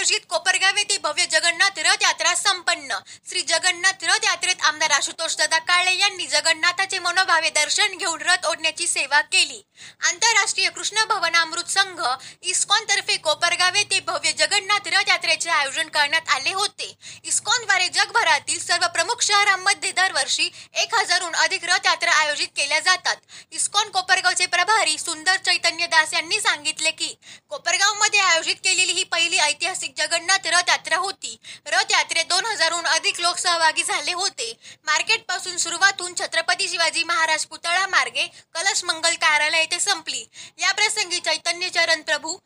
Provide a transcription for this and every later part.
आयोजित कोपरगाव येथे भव्य जगन्नाथ रथ यात्रा संपन्न। श्री जगन्नाथ रथ यात्रेत आमदार आशुतोष दादा काळे यांनी जगन्नाथाचे मनोभावे दर्शन घेऊन रथ ओढण्याची सेवा केली। आंतरराष्ट्रीय कृष्ण भवन अमृत संघ इस्कॉन तर्फे कोपरगाव येथे भव्य जगन्नाथ रथ यात्रेचे आयोजन करण्यात आले होते। इस्कॉनद्वारे जगभरातील सर्व प्रमुख शहरांमध्ये दरवर्षी 1000हून अधिक रथ यात्रा आयोजित केल्या जातात। इस्कॉन कोपरगावचे प्रभारी सुंदर चैतन्य दास यांनी सांगितले की कोपरगावमध्ये आयोजित केलेली ही पहिली ऐतिहासिक जगन्नाथ रथ यात्रा होती। रथ यात्रेत 2000हून अधिक लोक सहभागी झाले होते। मार्केट पासून सुरुवात होऊन छत्रपती शिवाजी महाराज पुतळा मार्गे कलश मंगल कार्यालय येथे संपली। या प्रसंगी चैतन्य चरण प्रभू,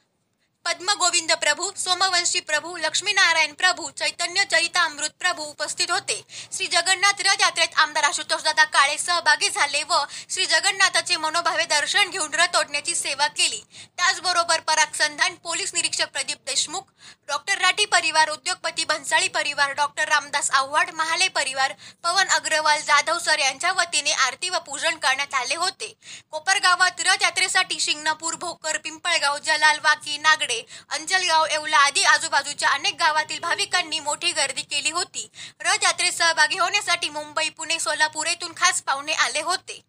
पद्म गोविंद प्रभू, सोमवंशी प्रभू, लक्ष्मीनारायण प्रभू, चैतन्य चरितामृत प्रभू उपस्थित होते। श्री जगन्नाथ रथ यात्रेत आमदार आशुतोष दादा काळे सहभागी झाले व श्री जगन्नाथाचे मनोभावे दर्शन घेऊन रथ ओढण्याची सेवा केली। त्याचबरोबर पराग संधान, पोलीस निरीक्षक प्रदीप देशमुख, डॉक्टर राठी परिवार, उद्योगपती भन्साळी परिवार, डॉक्टर रामदास आव्हाड, महाले परिवार, पवन अग्रवाल, जाधव सर यांच्या वतीने आरती व पूजन करण्यात आले होते। कोपरगावात रथ यात्रेसाठी शिंगणापूर, भोकर, पिंपळगाव, जलाल, वाकी, नागडे, अंजलगाव, येवला आदी आजूबाजूच्या अनेक गावातील भाविकांनी मोठी गर्दी केली होती। रथ यात्रेत सहभागी होण्यासाठी मुंबई, पुणे, सोलापूर येथून खास पाहुणे आले होते।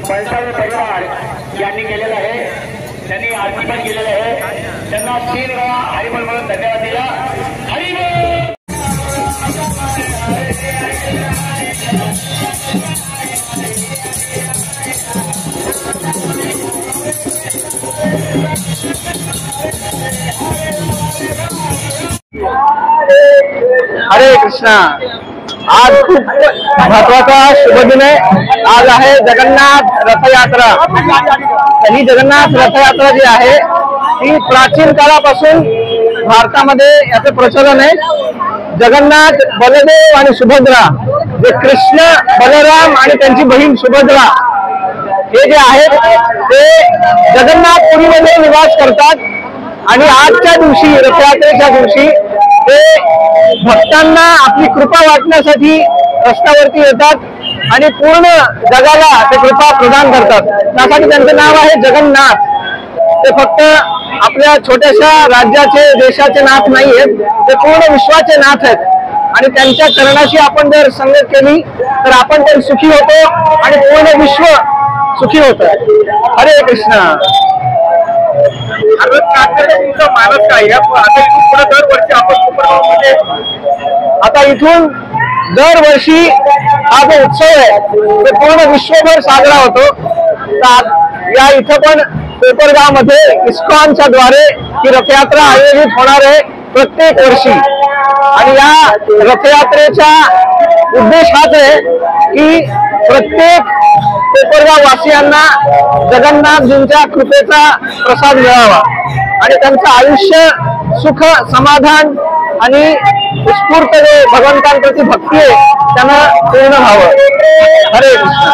बळसावे परिवार यांनी केलेलं आहे, त्यांनी आरती पण केलेलं आहे, त्यांना 3 वेळा हरिबोल म्हणून धन्यवाद दिला. हरिबोल. हरे कृष्णा. आज खूप महत्वाचा शुभ दिन आहे. आज आहे जगन्नाथ रथयात्रा. ही जगन्नाथ रथयात्रा जी आहे ती प्राचीन काळापासून भारतामध्ये याचं प्रचलन आहे. जगन्नाथ, बलदेव आणि सुभद्रा, जे कृष्ण, बलराम आणि त्यांची बहीण सुभद्रा हे जे आहेत ते जगन्नाथपुरीमध्ये निवास करतात आणि आजच्या दिवशी, रथयात्रेच्या दिवशी ते भक्तांना आपली कृपा वाटण्यासाठी रस्त्यावरती येतात आणि पूर्ण जगाला ते कृपा प्रदान करतात. त्यासाठी त्यांचं नाव आहे जगन्नाथ. ते फक्त आपल्या छोट्याशा राज्याचे, देशाचे नाथ नाही आहेत, ते पूर्ण विश्वाचे नाथ आहेत. आणि त्यांच्या चरणाशी आपण जर संगत केली तर आपण पण सुखी होतो आणि पूर्ण विश्व सुखी होतं. हरे कृष्णा. तुमचा मानस काय? आता इथून पुढे दरवर्षी आपण कोपरगावमध्ये, आता इथून दरवर्षी हा जो उत्सव आहे तो पूर्ण विश्वभर साजरा होतो. या इथं पण कोपरगावमध्ये इस्कॉनच्या द्वारे ही रथयात्रा आयोजित होणार आहे प्रत्येक वर्षी. आणि या रथयात्रेचा उद्देश हाच आहे की प्रत्येक कोपरगाव वासियांना जगन्नाथजींच्या कृपेचा प्रसाद मिळावा आणि त्यांचं आयुष्य सुख, समाधान आणि उत्स्फूर्त जे भगवंतांप्रती भक्ती आहे त्यांना पूर्ण व्हावं. हरे कृष्ण.